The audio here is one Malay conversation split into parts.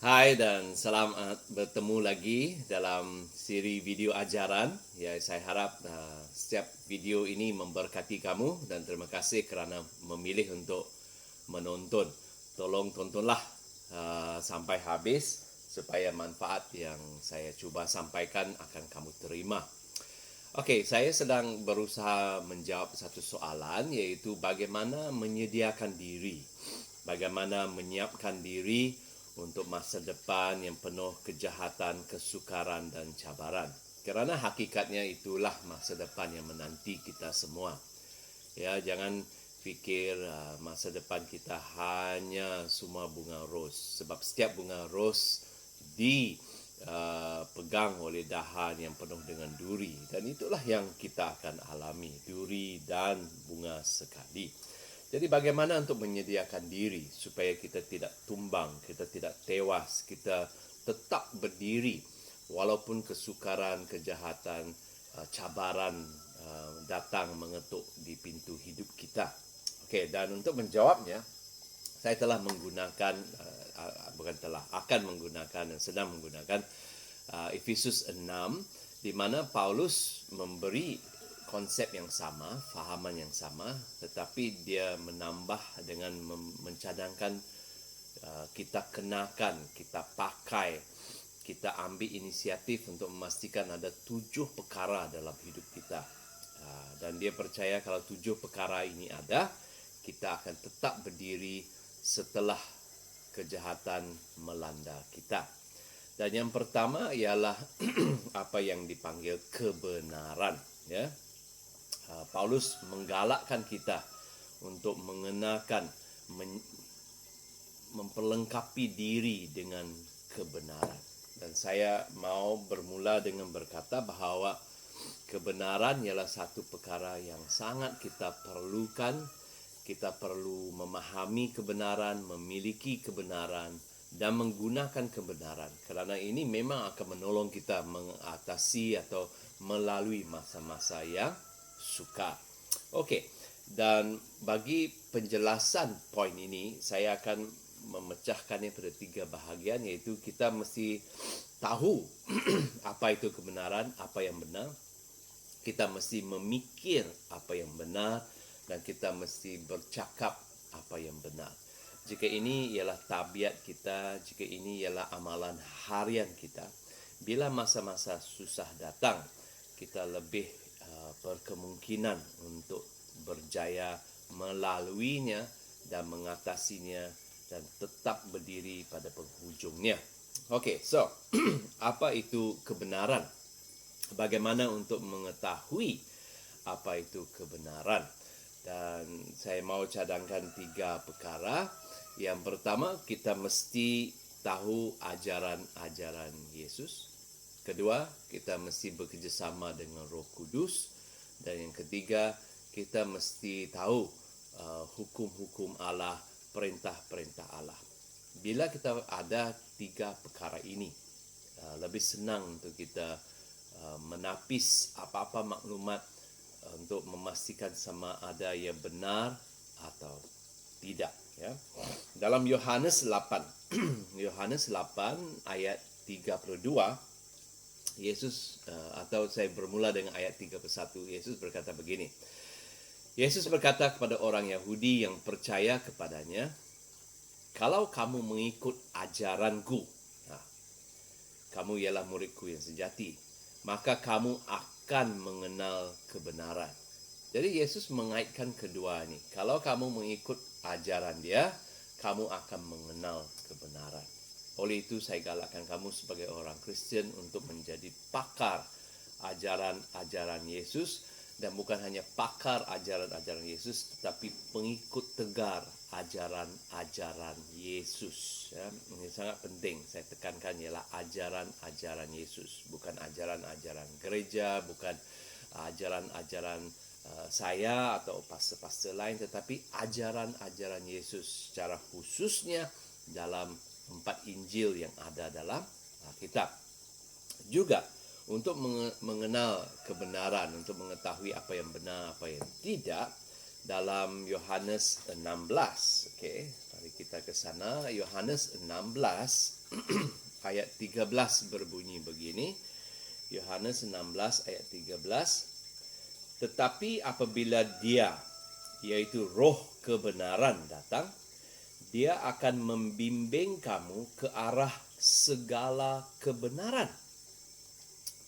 Hai dan selamat bertemu lagi dalam siri video ajaran. Ya, saya harap setiap video ini memberkati kamu dan terima kasih kerana memilih untuk menonton. Tolong tontonlah sampai habis supaya manfaat yang saya cuba sampaikan akan kamu terima. Okey, saya sedang berusaha menjawab satu soalan iaitu bagaimana menyediakan diri. Bagaimana menyiapkan diri untuk masa depan yang penuh kejahatan, kesukaran dan cabaran. Kerana hakikatnya itulah masa depan yang menanti kita semua. Ya, jangan fikir masa depan kita hanya semua bunga ros, sebab setiap bunga ros dipegang oleh dahan yang penuh dengan duri, dan itulah yang kita akan alami, duri dan bunga sekali. Jadi bagaimana untuk menyediakan diri supaya kita tidak tumbang, kita tidak tewas, kita tetap berdiri walaupun kesukaran, kejahatan, cabaran datang mengetuk di pintu hidup kita. Okey, dan untuk menjawabnya, saya telah menggunakan akan menggunakan dan sedang menggunakan Efesus 6, di mana Paulus memberi konsep yang sama, fahaman yang sama, tetapi dia menambah dengan mencadangkan kita kenakan, kita pakai, kita ambil inisiatif untuk memastikan ada 7 perkara dalam hidup kita. Dan dia percaya kalau 7 perkara ini ada, kita akan tetap berdiri setelah kejahatan melanda kita. Dan yang pertama ialah apa yang dipanggil kebenaran, ya. Paulus menggalakkan kita untuk mengenakan, memperlengkapi diri dengan kebenaran. Dan saya mau bermula dengan berkata bahawa kebenaran ialah satu perkara yang sangat kita perlukan. Kita perlu memahami kebenaran, memiliki kebenaran dan menggunakan kebenaran. Kerana ini memang akan menolong kita mengatasi atau melalui masa-masa yang sukar. Okey, dan bagi penjelasan poin ini, saya akan memecahkannya pada 3 bahagian, iaitu kita mesti tahu apa itu kebenaran, apa yang benar. Kita mesti memikir apa yang benar dan kita mesti bercakap apa yang benar. Jika ini ialah tabiat kita, jika ini ialah amalan harian kita, bila masa-masa susah datang, kita lebih berkemungkinan untuk berjaya melaluinya dan mengatasinya dan tetap berdiri pada penghujungnya. Okey, so apa itu kebenaran? Bagaimana untuk mengetahui apa itu kebenaran? Dan saya mau cadangkan 3 perkara. Yang pertama, kita mesti tahu ajaran-ajaran Yesus. Kedua, kita mesti bekerjasama dengan Roh Kudus. Dan yang ketiga, kita mesti tahu hukum-hukum Allah, perintah-perintah Allah. Bila kita ada 3 perkara ini, lebih senang untuk kita menapis apa-apa maklumat untuk memastikan sama ada ia benar atau tidak, ya. Dalam Yohanes 8 Yohanes 8 ayat 32, Yesus atau saya bermula dengan ayat 31, Yesus berkata begini. Yesus berkata kepada orang Yahudi yang percaya kepadanya, "Kalau kamu mengikut ajaranku, kamu ialah muridku yang sejati, maka kamu akan mengenal kebenaran." Jadi Yesus mengaitkan kedua ini. Kalau kamu mengikut ajaran dia, kamu akan mengenal kebenaran. Oleh itu saya galakkan kamu sebagai orang Kristen untuk menjadi pakar ajaran-ajaran Yesus, dan bukan hanya pakar ajaran-ajaran Yesus, tetapi pengikut tegar ajaran-ajaran Yesus. Ya, ini sangat penting saya tekankan, ialah ajaran-ajaran Yesus, bukan ajaran-ajaran gereja, bukan ajaran-ajaran saya atau pastor-pastor lain, tetapi ajaran-ajaran Yesus secara khususnya dalam 4 Injil yang ada dalam Alkitab. Juga untuk mengenal kebenaran, untuk mengetahui apa yang benar, apa yang tidak, dalam Yohanes 16. Okey, mari kita ke sana. Yohanes 16 ayat 13 berbunyi begini. Yohanes 16 ayat 13. Tetapi apabila Dia, yaitu Roh kebenaran datang, Dia akan membimbing kamu ke arah segala kebenaran.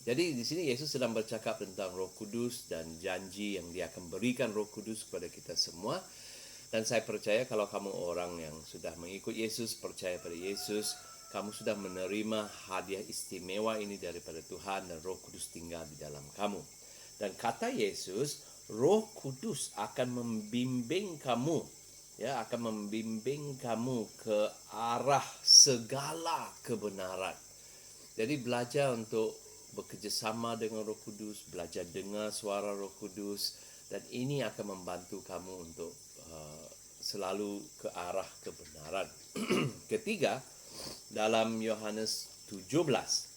Jadi di sini Yesus sedang bercakap tentang Roh Kudus dan janji yang Dia akan berikan Roh Kudus kepada kita semua. Dan saya percaya kalau kamu orang yang sudah mengikut Yesus, percaya pada Yesus, kamu sudah menerima hadiah istimewa ini daripada Tuhan dan Roh Kudus tinggal di dalam kamu. Dan kata Yesus, Roh Kudus akan membimbing kamu, ya, akan membimbing kamu ke arah segala kebenaran. Jadi belajar untuk bekerjasama dengan Roh Kudus, belajar dengar suara Roh Kudus, dan ini akan membantu kamu untuk selalu ke arah kebenaran. Ketiga, dalam Yohanes 17.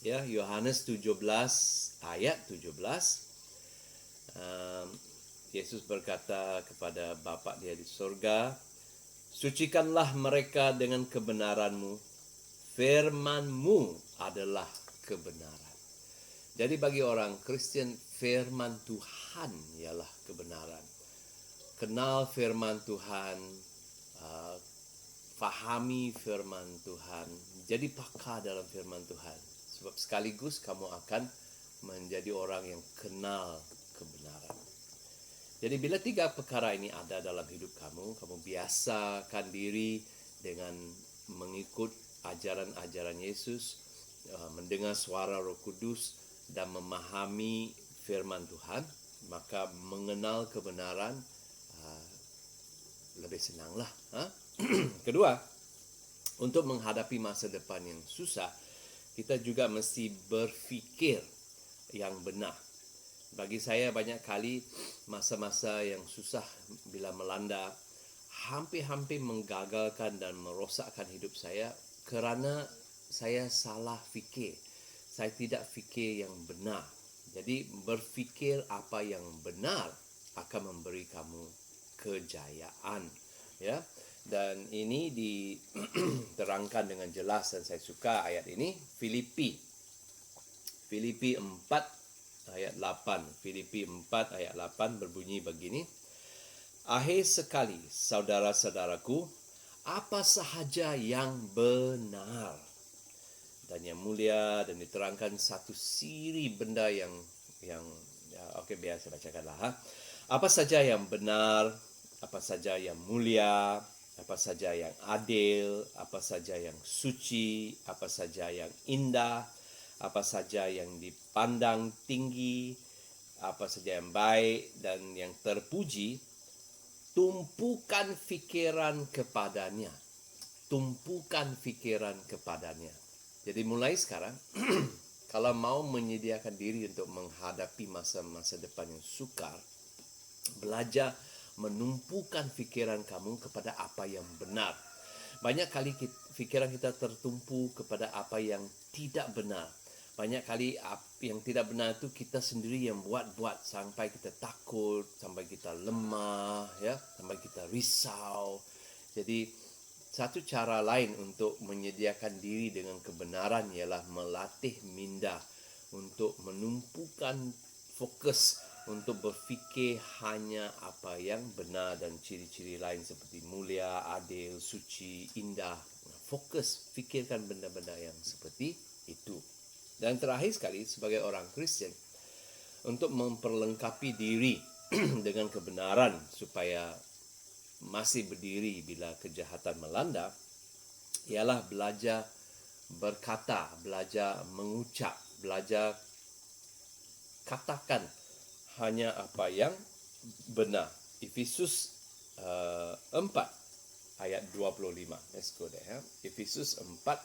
Ya, Yohanes 17 ayat 17. Yesus berkata kepada Bapa Dia di surga, "Sucikanlah mereka dengan kebenaran-Mu. Firman-Mu adalah kebenaran." Jadi bagi orang Kristen, firman Tuhan ialah kebenaran. Kenal firman Tuhan, fahami firman Tuhan, jadi pakar dalam firman Tuhan. Sebab sekaligus kamu akan menjadi orang yang kenal kebenaran. Jadi bila tiga perkara ini ada dalam hidup kamu, kamu biasakan diri dengan mengikut ajaran-ajaran Yesus, mendengar suara Roh Kudus dan memahami firman Tuhan, maka mengenal kebenaran lebih senanglah. Kedua, untuk menghadapi masa depan yang susah, kita juga mesti berfikir yang benar. Bagi saya banyak kali masa-masa yang susah bila melanda hampir-hampir menggagalkan dan merosakkan hidup saya kerana saya salah fikir. Saya tidak fikir yang benar. Jadi berfikir apa yang benar akan memberi kamu kejayaan, ya. Dan ini diterangkan dengan jelas dan saya suka ayat ini. Filipi 4 ayat 8. Filipi 4 ayat 8 berbunyi begini. Akhir sekali, saudara-saudaraku, apa sahaja yang benar dan yang mulia, dan diterangkan satu siri benda yang ya, okey, biar saya bacakanlah. Apa saja yang benar, apa saja yang mulia, apa saja yang adil, apa saja yang suci, apa saja yang indah, apa saja yang dipandang tinggi, apa saja yang baik dan yang terpuji, tumpukan fikiran kepadanya. Tumpukan fikiran kepadanya. Jadi mulai sekarang, kalau mau menyediakan diri untuk menghadapi masa-masa depan yang sukar, belajar menumpukan fikiran kamu kepada apa yang benar. Banyak kali fikiran kita tertumpu kepada apa yang tidak benar. Banyak kali yang tidak benar itu kita sendiri yang buat-buat sampai kita takut, sampai kita lemah, ya, sampai kita risau. Jadi satu cara lain untuk menyediakan diri dengan kebenaran ialah melatih minda untuk menumpukan fokus untuk berfikir hanya apa yang benar dan ciri-ciri lain seperti mulia, adil, suci, indah. Fokus, fikirkan benda-benda yang seperti itu. Dan terakhir sekali, sebagai orang Kristen, untuk memperlengkapi diri dengan kebenaran supaya masih berdiri bila kejahatan melanda, ialah belajar berkata, belajar mengucap, belajar katakan hanya apa yang benar. Efesus 4 ayat 25. Let's go there. Efesus 4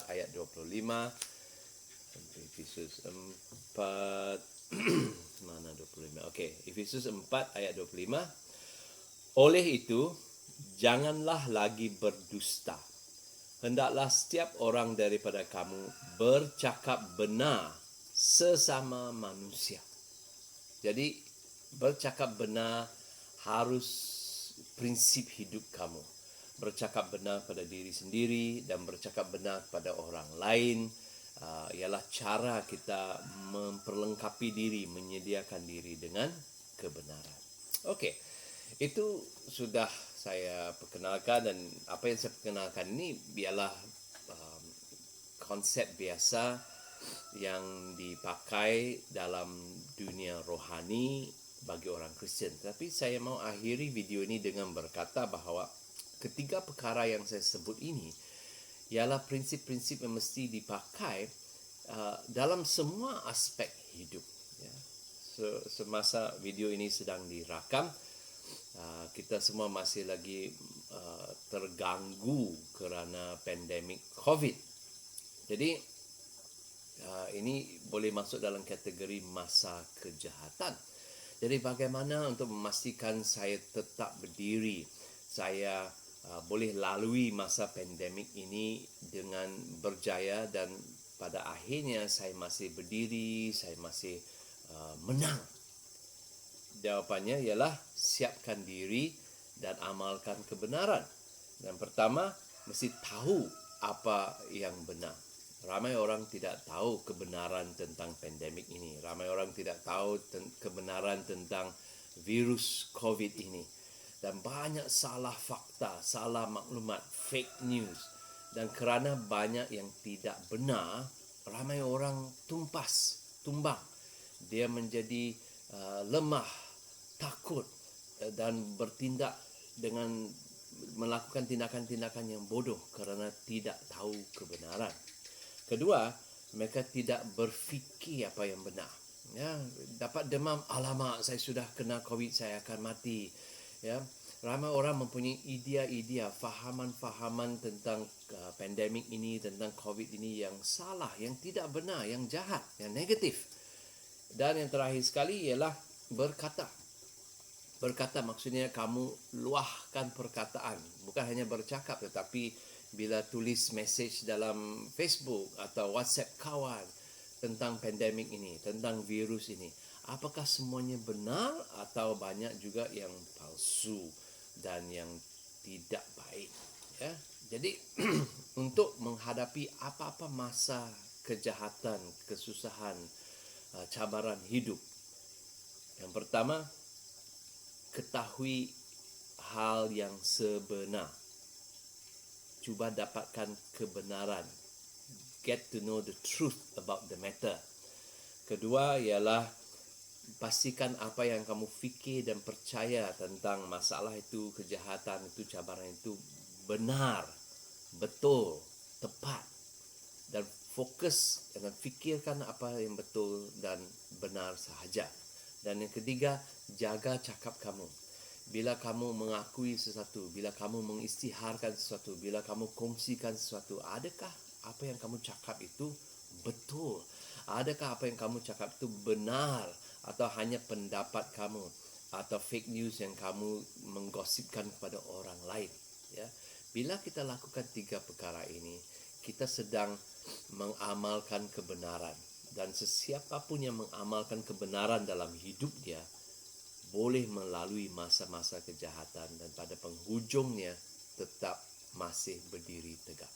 ayat 25. Efesus 4 mana 25? Okey, Efesus 4 ayat 25. Oleh itu, janganlah lagi berdusta. Hendaklah setiap orang daripada kamu bercakap benar sesama manusia. Jadi bercakap benar harus prinsip hidup kamu. bercakap benar pada diri sendiri dan bercakap benar pada orang lain ialah cara kita memperlengkapi diri, menyediakan diri dengan kebenaran. Okey, itu sudah saya perkenalkan, dan apa yang saya perkenalkan ini ialah konsep biasa yang dipakai dalam dunia rohani bagi orang Kristian. Tapi saya mau akhiri video ini dengan berkata bahawa ketiga perkara yang saya sebut ini ialah prinsip-prinsip yang mesti dipakai dalam semua aspek hidup. Ya. Semasa video ini sedang dirakam, kita semua masih lagi terganggu kerana pandemik COVID. Jadi ini boleh masuk dalam kategori masa kejahatan. Jadi bagaimana untuk memastikan saya tetap berdiri, saya boleh lalui masa pandemik ini dengan berjaya, dan pada akhirnya saya masih berdiri, saya masih menang. Jawapannya ialah siapkan diri dan amalkan kebenaran. Dan pertama, mesti tahu apa yang benar. Ramai orang tidak tahu kebenaran tentang pandemik ini. Ramai orang tidak tahu kebenaran tentang virus COVID ini. Dan banyak salah fakta, salah maklumat, fake news. Dan kerana banyak yang tidak benar, ramai orang tumbang. Dia menjadi lemah, takut dan bertindak dengan melakukan tindakan-tindakan yang bodoh kerana tidak tahu kebenaran. Kedua, mereka tidak berfikir apa yang benar. Ya, dapat demam, alamak, saya sudah kena COVID, saya akan mati. Ya, ramai orang mempunyai idea-idea, fahaman-fahaman tentang pandemik ini, tentang COVID ini yang salah, yang tidak benar, yang jahat, yang negatif. Dan yang terakhir sekali ialah berkata. Berkata maksudnya kamu luahkan perkataan, bukan hanya bercakap, tetapi bila tulis message dalam Facebook atau WhatsApp kawan tentang pandemik ini, tentang virus ini, apakah semuanya benar atau banyak juga yang palsu dan yang tidak baik, ya. Jadi untuk menghadapi apa-apa masa kejahatan, kesusahan, cabaran hidup, yang pertama, ketahui hal yang sebenar. Cuba dapatkan kebenaran. Get to know the truth about the matter. Kedua ialah pastikan apa yang kamu fikir dan percaya tentang masalah itu, kejahatan itu, cabaran itu benar, betul, tepat. Dan fokus dan fikirkan apa yang betul dan benar sahaja. Dan yang ketiga, jaga cakap kamu. Bila kamu mengakui sesuatu, bila kamu mengisytiharkan sesuatu, bila kamu kongsikan sesuatu, adakah apa yang kamu cakap itu betul? Adakah apa yang kamu cakap itu benar? Atau hanya pendapat kamu? Atau fake news yang kamu menggosipkan kepada orang lain? Ya. Bila kita lakukan tiga perkara ini, kita sedang mengamalkan kebenaran. Dan sesiapapun yang mengamalkan kebenaran dalam hidup dia, boleh melalui masa-masa kejahatan dan pada penghujungnya tetap masih berdiri tegak.